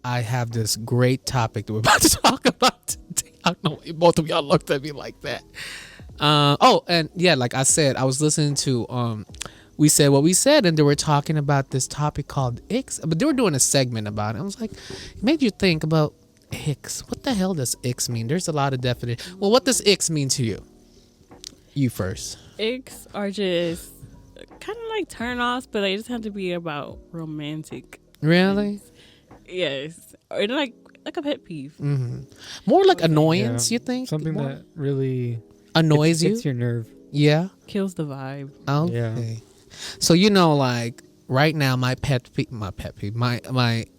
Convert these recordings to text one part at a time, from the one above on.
I have this great topic that we're about to talk about today. I don't know why both of y'all looked at me like that. And yeah, like I said, I was listening to We Said What We Said, and they were talking about this topic called Icks, but they were doing a segment about it. I was like, it made you think about Icks. What the hell does Icks mean? There's a lot of definition. Well, what does Icks mean to you? You first. Icks are just kind of like turn-offs, but they just have to be about romantic. Really? Things. Yes. Or like a pet peeve. Mm-hmm. More like annoyance, you think? Something More that really annoys you? It's your nerve. Yeah. Kills the vibe. Okay. Yeah. So like right now, my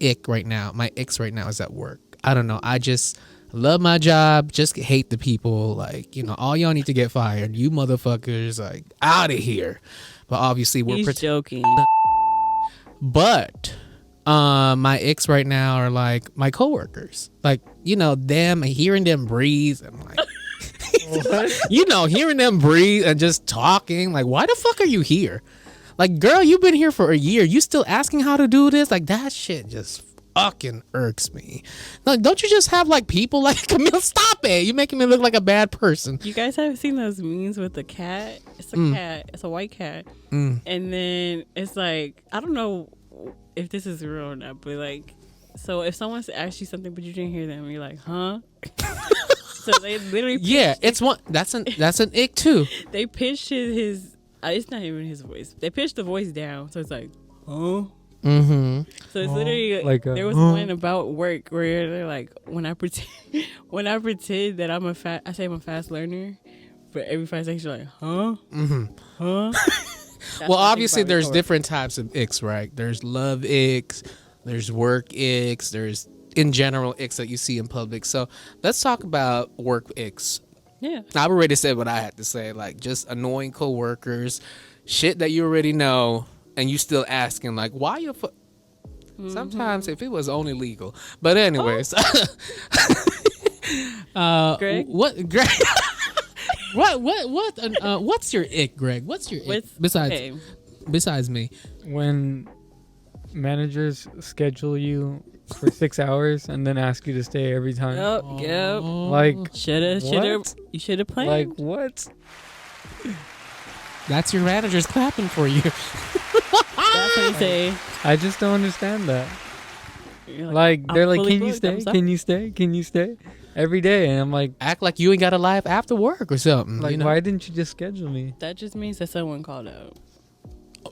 ick right now, my icks right now is at work. I don't know. I just love my job. Just hate the people. Like, all y'all need to get fired. You motherfuckers, like, out of here. But obviously we're joking. But my icks right now are like my coworkers. Like, them, hearing them breathe and like. Hearing them breathe and just talking, like, why the fuck are you here? Like, girl, you've been here for a year. You still asking how to do this? Like, that shit just fucking irks me. Like, don't you just have like people like Camille? Stop it! You're making me look like a bad person. You guys have seen those memes with the cat? It's a cat. It's a white cat. And then it's like, I don't know if this is real or not, but like, so if someone asks you something but you didn't hear them, you're like, huh? So they literally it's one that's an ick too. They pitched his it's not even his voice. They pitched the voice down, so it's like, oh. Mm-hmm. So it's literally like there was one about work where they're like, when I pretend that I'm I say I'm a fast learner, but every 5 seconds you're like, huh, huh. Well, obviously there's different types of icks, right? There's love icks, there's work icks, there's in general icks that you see in public. So let's talk about work icks. Yeah. I've already said what I had to say, like just annoying coworkers, shit that you already know, and you still asking like, why you? Sometimes if it was only legal, but anyways. Greg? What, Greg? What's your ick, Greg? What's your ick besides me? When managers schedule you for 6 hours and then ask you to stay every time. Yep. Like, shoulda. You should have planned. Like, what? That's your managers clapping for you. That's what you say. I just don't understand that. Like they're like, can you stay? Can you stay? Can you stay? Every day, and I'm like, act like you ain't got a life after work or something. Like, why didn't you just schedule me? That just means that someone called out.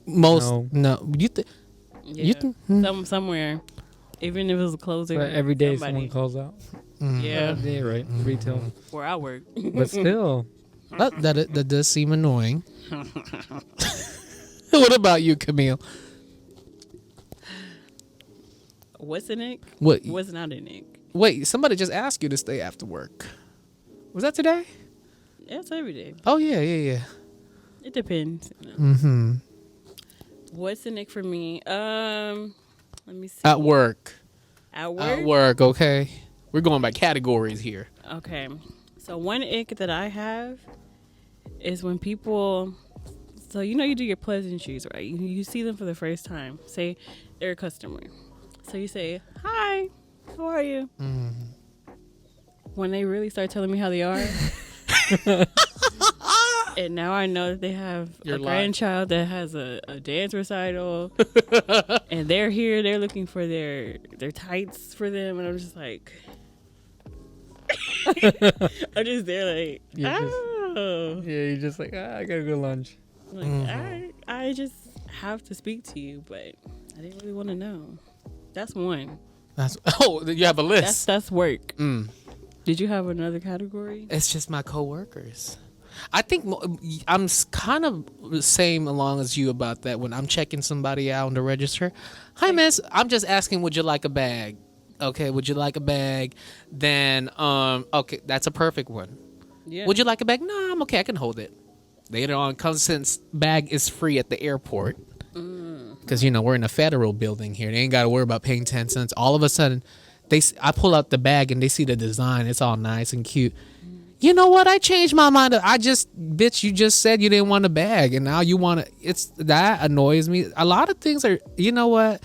No. You somewhere, even if it was a closer. But every day someone calls out. Yeah. Yeah, right. Retail. Where I work. But still. That does seem annoying. What about you, Camille? What's an ick? What's not an ick? Wait, somebody just asked you to stay after work. Was that today? Yeah, it's every day. Oh, yeah. It depends. Mm-hmm. What's an ick for me? Let me see. At work. At work, okay. We're going by categories here. Okay. So one ick that I have is when people, so you do your pleasantries, right? You see them for the first time. Say they're a customer. So you say, hi, how are you? Mm-hmm. When they really start telling me how they are. And now I know that they have a grandchild that has a dance recital. And they're here, they're looking for their tights for them. And I'm just like, I'm just there like, you're just like, I gotta go lunch. Like, I just have to speak to you, but I didn't really want to know. That's one. You have a list. That's work. Did you have another category? It's just my coworkers. I think I'm kind of the same along as you about that when I'm checking somebody out on the register. Hi, miss. I'm just asking, would you like a bag? Okay, would you like a bag? Then, okay, that's a perfect one. Yeah. Would you like a bag? No, I'm okay. I can hold it. Later on, since bag is free at the airport, because we're in a federal building here. They ain't got to worry about paying 10 cents. All of a sudden, I pull out the bag and they see the design. It's all nice and cute. You know what? I changed my mind. You just said you didn't want a bag, and now you want to. That annoys me. A lot of things are. You know what?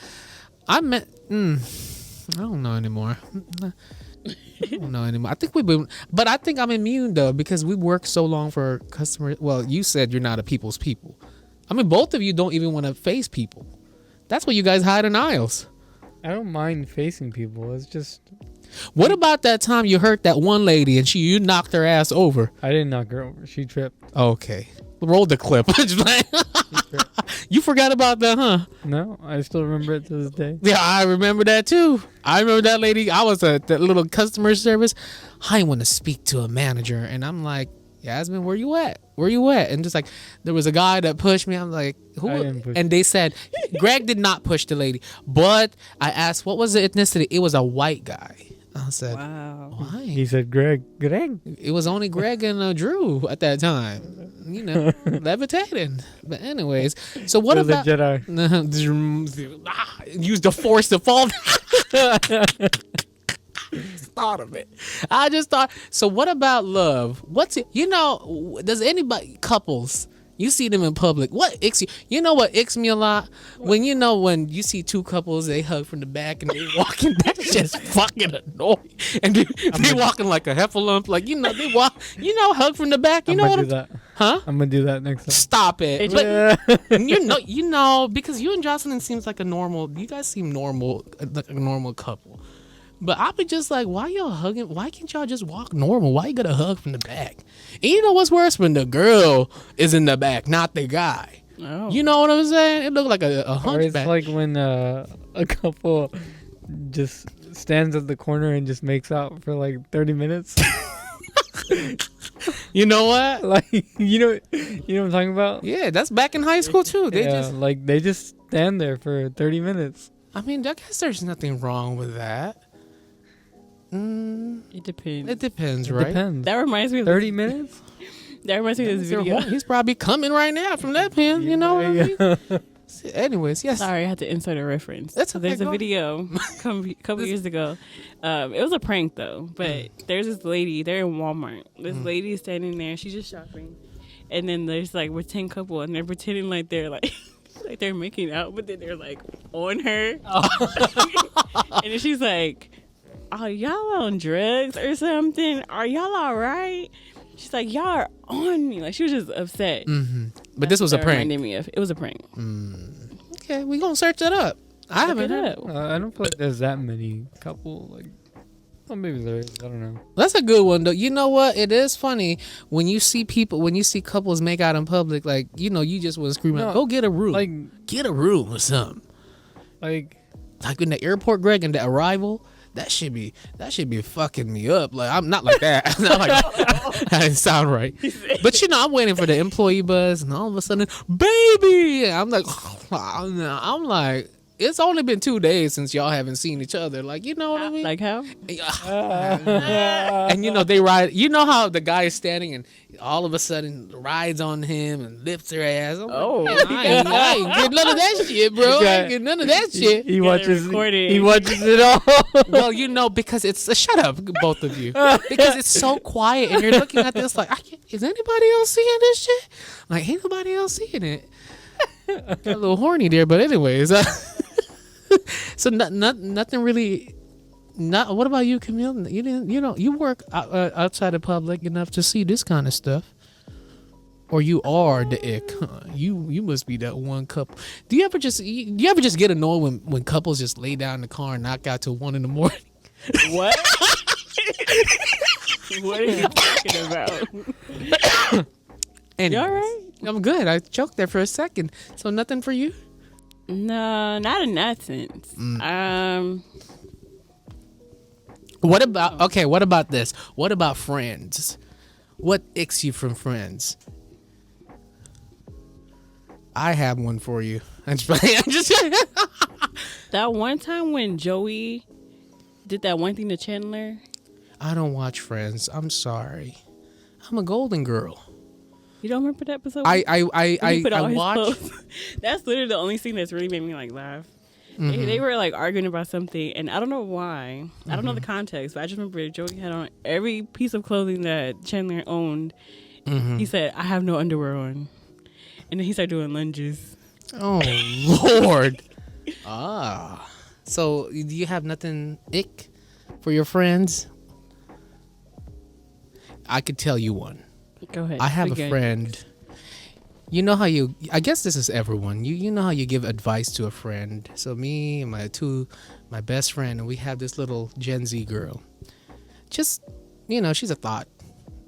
I don't know anymore. I don't know anymore. I think we've been, but I think I'm immune though because we worked so long for customers. Well, you said you're not a people's people. I mean, both of you don't even want to face people. That's why you guys hide in aisles. I don't mind facing people. It's just. What about that time you hurt that one lady and you knocked her ass over? I didn't knock her over. She tripped. Okay. Roll the clip. You forgot about that, huh? No, I still remember it to this day. Yeah, I remember that too. I remember that lady. I was at that little customer service. I want to speak to a manager. And I'm like, Yasmin, where you at? Where you at? And just like, there was a guy that pushed me. I'm like, who? And they said, Greg did not push the lady. But I asked, what was the ethnicity? It was a white guy. I said, wow. Why? He said, Greg. It was only Greg and Drew at that time. You know, levitating. But anyways, so what about the Jedi? Use the force to fall. Thought of it. I just thought. So what about love? What's it? You know, does anybody couples? You see them in public. What icks you? You know what icks me a lot? When you see two couples, they hug from the back and they walking. That's just fucking annoying. And they walking like a heffalump. Like, they walk. Hug from the back. You know what? Huh? I'm gonna do that next time. Stop it. But, you know, because you and Jocelyn seems like a normal. You guys seem normal, like a normal couple. But I'll be just like, why y'all hugging? Why can't y'all just walk normal? Why you gotta hug from the back? And you know what's worse? When the girl is in the back, not the guy. Oh. You know what I'm saying? It looked like a hunchback. Or it's like when a couple just stands at the corner and just makes out for like 30 minutes. You know what? Like, you know what I'm talking about? Yeah, that's back in high school too. They just stand there for 30 minutes. I mean, I guess there's nothing wrong with that. It depends. It depends, right? Depends. That reminds me of 30 minutes? That reminds me of this video. He's probably coming right now from that pen. You know what I mean? Anyways, yes. Sorry, I had to insert a reference. That's okay. There's a video a couple years ago. It was a prank though, but there's this lady. They're in Walmart. This lady is standing there. She's just shopping, and then there's like we're 10 couple, and they're pretending like they're like. Like they're making out, but then they're like on her. And then she's like, "Are y'all on drugs or something? Are y'all all right?" She's like, "Y'all are on me." Like she was just upset. Mm-hmm. But this was a prank. Reminded me of it was a prank. Okay, we gonna search that up. I haven't heard it. I don't feel like there's that many couple like. Well, maybe there is. I don't know. That's a good one, though. You know what? It is funny when you see couples make out in public. Like, you just want to scream out, "Go get a room!" Like, get a room or something. Like in the airport, Greg, and the arrival. That should be fucking me up. Like, I'm not like that. Not like that didn't sound right. But I'm waiting for the employee buzz, and all of a sudden, baby. I'm like, it's only been 2 days since y'all haven't seen each other. Like, you know what I mean? Like how? And they ride. You know how the guy is standing and all of a sudden rides on him and lifts her ass. Like, I ain't get none of that shit, bro. I ain't get none of that shit. He watches it all. Well, because it's shut up, both of you, because it's so quiet and you're looking at this like, is anybody else seeing this shit? Like, ain't nobody else seeing it. Got a little horny there, but anyways. So nothing really. What about you, Camille? You work outside of public enough to see this kind of stuff, or you are the ick. Huh? You must be that one couple. Do you ever just get annoyed when couples just lay down in the car and knock out till 1 a.m? What? What are you talking about? Anyways, you all right? I'm good. I choked there for a second. So nothing for you? No, not in that sense. What about this? What about Friends? What icks you from Friends? I have one for you. I'm just that one time when Joey did that one thing to Chandler. I don't watch Friends. I'm sorry. I'm a Golden Girl. You don't remember that episode? I watched. That's literally the only scene that's really made me like laugh. Mm-hmm. They were like arguing about something, and I don't know why. I don't know the context, but I just remember Joey had on every piece of clothing that Chandler owned. He said, "I have no underwear on," and then he started doing lunges. Oh Lord! So, do you have nothing ick for your friends? I could tell you one. Go ahead. I have a friend. You know how I guess this is everyone. You know how you give advice to a friend. So me and my best friend, and we have this little Gen Z girl. Just, she's a thought.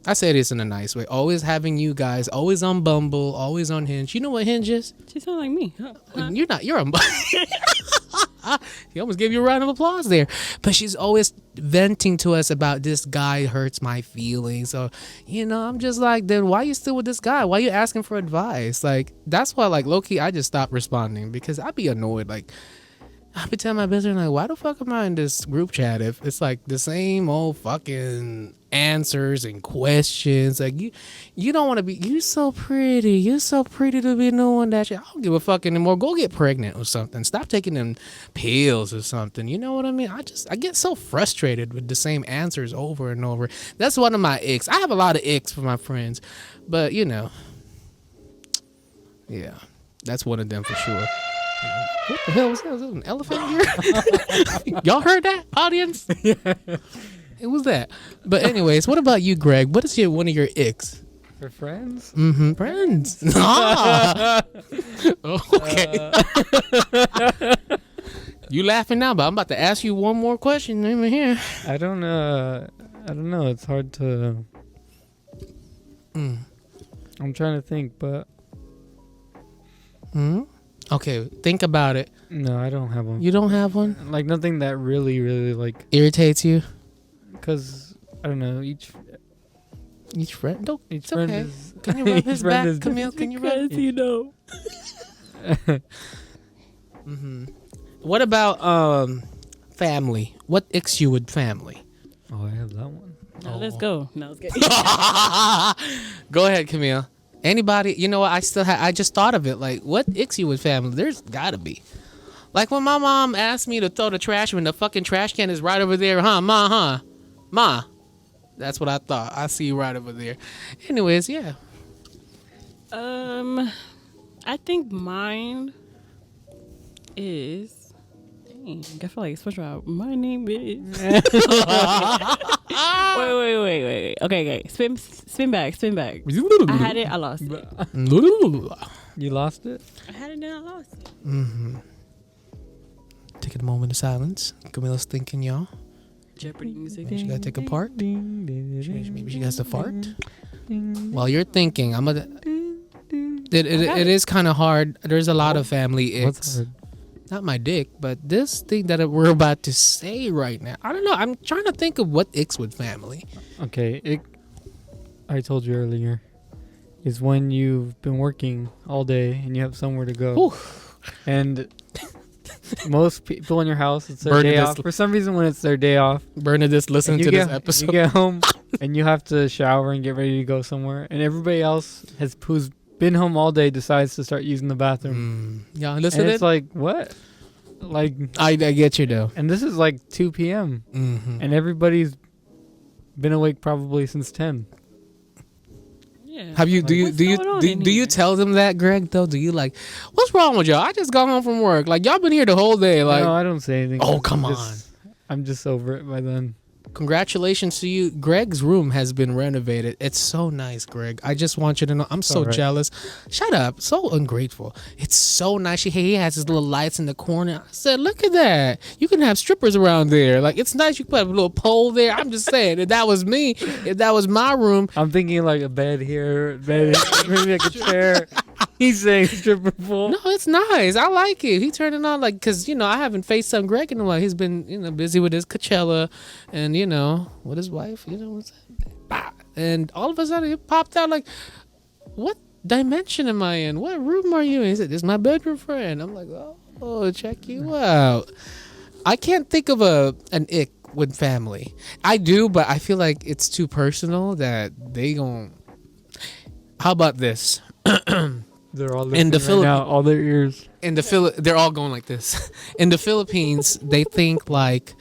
I say this in a nice way. Always having you guys, always on Bumble, always on Hinge. You know what Hinge is? She sounds like me. Huh? You're a He almost gave you a round of applause there. But she's always venting to us about this guy hurts my feelings. So, I'm just like, then why are you still with this guy? Why are you asking for advice? Like, that's why, like, low-key, I just stopped responding because I'd be annoyed. Like, I'd be telling my best friend, like, why the fuck am I in this group chat if it's like the same old fucking answers and questions? Like, you don't want to be, you're so pretty to be doing that shit. I don't give a fuck anymore. Go get pregnant or something. Stop taking them pills or something. You know what I mean? I get so frustrated with the same answers over and over. That's one of my icks. I have a lot of icks for my friends, but yeah, that's one of them for sure. What the hell was that? Was that an elephant here? Y'all heard that, audience? Yeah. It was that. But anyways, what about you, Greg? What is one of your icks? For friends? Mm-hmm. Friends. Ah. Okay. You laughing now, but I'm about to ask you one more question over here. I don't know. It's hard to. I'm trying to think, but. Okay, think about it. No, I don't have one. You don't have one? Like nothing that really, really like irritates you? Because I don't know, each friend. No, each it's friend okay. is. Can you rub his back, Camille? Can you rub? What about family? What icks you with family? Oh, I have that one. No, let's go. No, it's good. Go ahead, Camille. Anybody? You know what? I just thought of it. Like, what icks you with family? There's gotta be. Like when my mom asked me to throw the trash when the fucking trash can is right over there, huh, Ma? Huh, Ma? That's what I thought. I see you right over there. Anyways, yeah. I think mine is. Dang, I feel like SpongeBob. My name is. Wait. Okay. Spin back. I had it. I lost it. You lost it? I had it, then I lost it. Take a moment of silence. Camilla's thinking, y'all. Jeopardy music. She gotta take a part. Maybe she has to fart. While you're thinking, it is kind of hard. There's a lot of family icks. Not my dick, but this thing that we're about to say right now. I don't know. I'm trying to think of what icks with family. Okay, I told you earlier, is when you've been working all day and you have somewhere to go. Whew. And most people in your house, it's their day off. For some reason, when it's their day off, Bernadette, listen to this episode. You get home and you have to shower and get ready to go somewhere. And everybody else who's been home all day decides to start using the bathroom. Yeah, listen. And it's like, what? Like I get you though. And this is like 2 p.m. And everybody's been awake probably since 10. Yeah. Have you do you tell them that, Greg? Though, do you like, what's wrong with y'all? I just got home from work. Like, y'all been here the whole day. Like, no, I don't say anything. Oh, come on. I'm just over it by then. Congratulations to you. Greg's room has been renovated. It's so nice, Greg. I just want you to know. I'm so jealous. Shut up. So ungrateful. It's so nice. He has his little lights in the corner. I said, look at that. You can have strippers around there. Like, it's nice. You can put a little pole there. I'm just saying, if that was me, if that was my room. I'm thinking like a bed here, maybe like a chair. He's saying stripper pole. No, it's nice. I like it. He turned it on like, because, I haven't FaceTimed Greg in a while. He's been, busy with his Coachella and, with his wife, what's that? And all of a sudden it popped out like, what dimension am I in? What room are you in? He said, this is my bedroom, friend. I'm like, oh, check you out. I can't think of an ick with family. I do, but I feel like it's too personal that they gon'. How about this? They're all listening right now, all their ears. They're all going like this. In the Philippines, they think like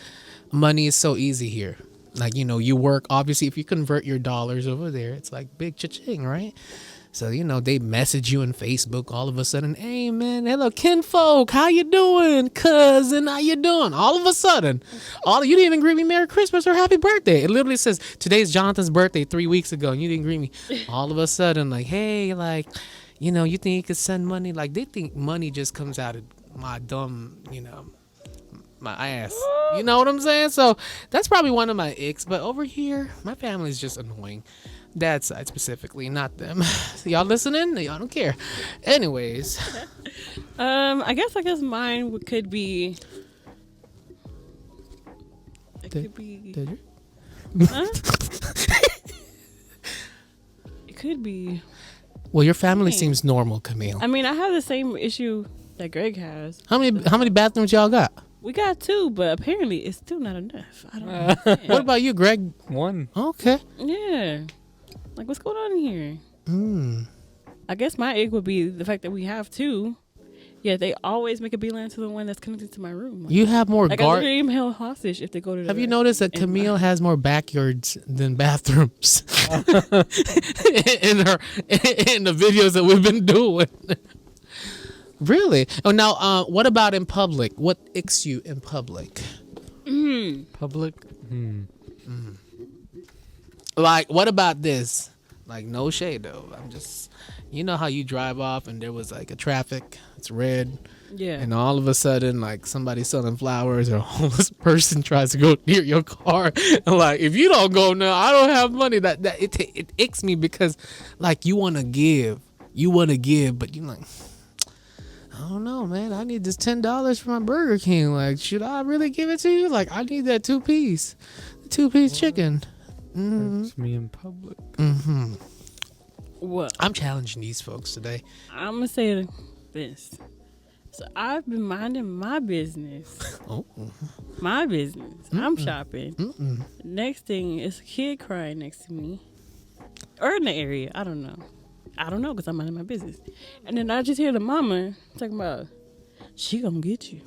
money is so easy here. Like, you work, obviously, if you convert your dollars over there, it's like big cha-ching, right? So, they message you on Facebook all of a sudden. Hey, man, hello, kinfolk. How you doing? Cousin, how you doing? All of a sudden, you didn't even greet me Merry Christmas or Happy Birthday. It literally says, today's Jonathan's birthday 3 weeks ago, and you didn't greet me. All of a sudden, like, hey, like, you think you could send money? Like, they think money just comes out of my dumb, my ass. You know what I'm saying? So that's probably one of my icks. But over here, my family's just annoying. Dad's side specifically, not them. Y'all listening? Y'all don't care. Anyways. I guess mine could be. It could be. Did you? Huh? It could be. Well, your family seems normal, Camille. I mean, I have the same issue that Greg has. How many bathrooms y'all got? We got 2, but apparently it's still not enough. I don't understand. What about you, Greg? 1. Okay. Yeah. Like, what's going on here? I guess my ick would be the fact that we have 2. Yeah, they always make a beeline to the one that's connected to my room. You have more like, I literally am held hostage if they go to the Have you noticed that Camille has more backyards than bathrooms in the videos that we've been doing? Really? Oh, now, what about in public? What icks you in public? Public? Like, what about this? Like, no shade, though. I'm just, how you drive off and there was, like, a traffic. It's red. Yeah. And all of a sudden, like, somebody selling flowers or a homeless person tries to go near your car. And, like, if you don't go now, I don't have money. It icks me because, like, you want to give. But you're like, I don't know, man. I need this $10 for my Burger King. Like, should I really give it to you? Like, I need that 2-piece chicken. Hurts me in public. What? I'm challenging these folks today. I'm going to say this. So I've been minding my business. My business. I'm shopping. Next thing is a kid crying next to me. Or in the area. I don't know because I'm minding my business. And then I just hear the mama talking about, she gonna get you.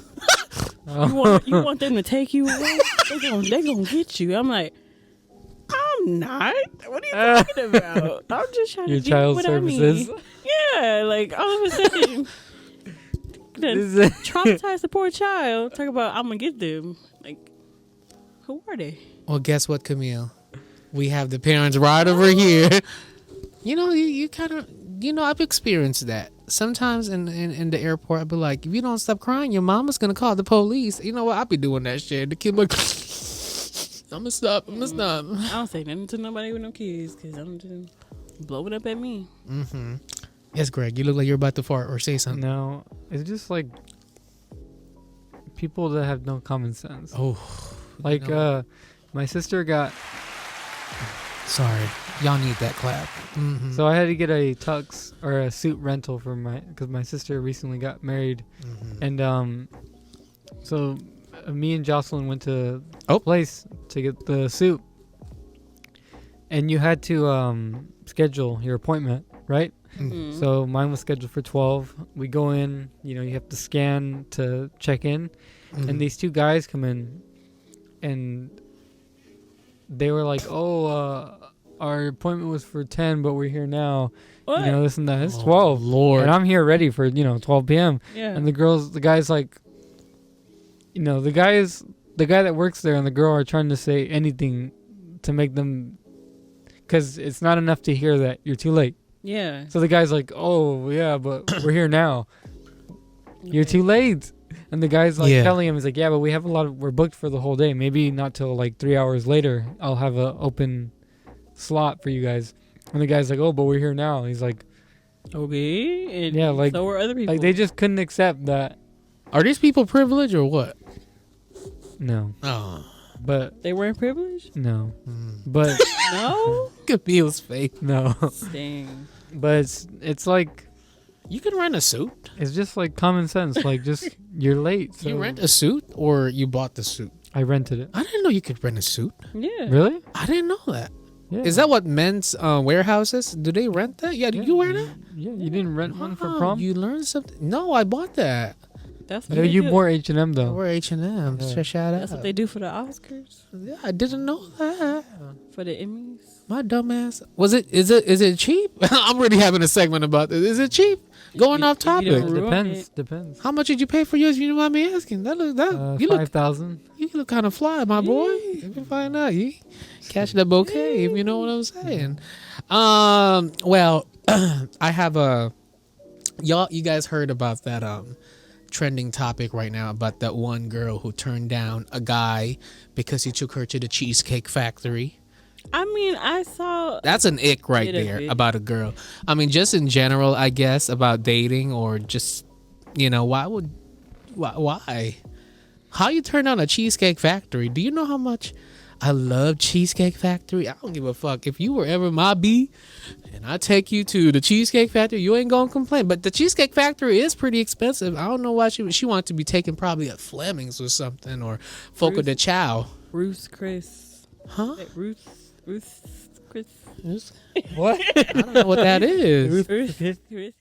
You want them to take you away? They gonna get you. I'm like, I'm not. What are you talking about? I'm just trying Your to get child what services. I need. Yeah, like all of a sudden, traumatized the poor child. Talk about I'm gonna get them. Like, who are they? Well, guess what, Camille? We have the parents right over here. You kind of, I've experienced that. Sometimes in the airport, I'll be like, if you don't stop crying, your mama's going to call the police. You know what? I'll be doing that shit. The kid like, I'm going to stop. I don't say nothing to nobody with no kids because I'm just blowing up at me. Yes, Greg, you look like you're about to fart or say something. No, it's just like people that have no common sense. Oh. Like, my sister got... Sorry. Y'all need that clap. So I had to get a tux or a suit rental for because my sister recently got married. And so me and Jocelyn went to a place to get the suit. And you had to schedule your appointment, right? So mine was scheduled for 12. We go in, you have to scan to check in. And these 2 guys come in and they were like, our appointment was for 10, but we're here now. What? This and that. It's 12. Lord. And I'm here ready for, 12 p.m. Yeah. And the guy's like, the guy that works there and the girl are trying to say anything to make them, because it's not enough to hear that you're too late. Yeah. So the guy's like, oh, yeah, but we're here now. You're too late. And the guy's like telling him, he's like, yeah, but we're booked for the whole day. Maybe not till like 3 hours later. I'll have an open slot for you guys. And the guy's like, oh, but we're here now. He's like, okay. And yeah, like, so were other people. like they just couldn't accept that. Are these people privileged or what? No. Oh. But they weren't privileged? no. But No? Camille's face. no. Dang. But it's like, You can rent a suit. it's just like common sense. Like, just you're late. So You rent a suit or you bought the suit? I rented it. I didn't know you could rent a suit. Yeah. Really? I didn't know that. Yeah. Is that what men's warehouses? Do they rent that? Yeah, do you wear that? Yeah, you didn't rent one for Wow, prom? You learned something. No, I bought that. That's what No, they you do. more H&M though. We're H&M. Yeah. Shout out. That's what they do for the Oscars, Yeah, I didn't know that. for the Emmys. My dumbass. Is it cheap? I'm already having a segment about this. Is it cheap? Going off if you topic. don't ruin Depends. it. Depends. How much did you pay for yours? If you don't mind me asking. You look 5,000. you look kind of fly, my boy. If you find out, you catch the bouquet. If you know what I'm saying. Well, I have you guys heard about that trending topic right now about that one girl who turned down a guy because he took her to the Cheesecake Factory. I mean, I saw. That's an ick right It is there ick. about a girl. I mean, just in general, I guess, about dating or just, why? How you turn down a Cheesecake Factory? Do you know how much I love Cheesecake Factory? I don't give a fuck. If you were ever my bee and I take you to the Cheesecake Factory, you ain't gonna complain. But the Cheesecake Factory is pretty expensive. I don't know why she wanted to be taken probably at Fleming's or something or Fogo de Chao. Ruth's Chris. Huh? Like Ruth's Chris. What? I don't know what that is. Ruth's Chris.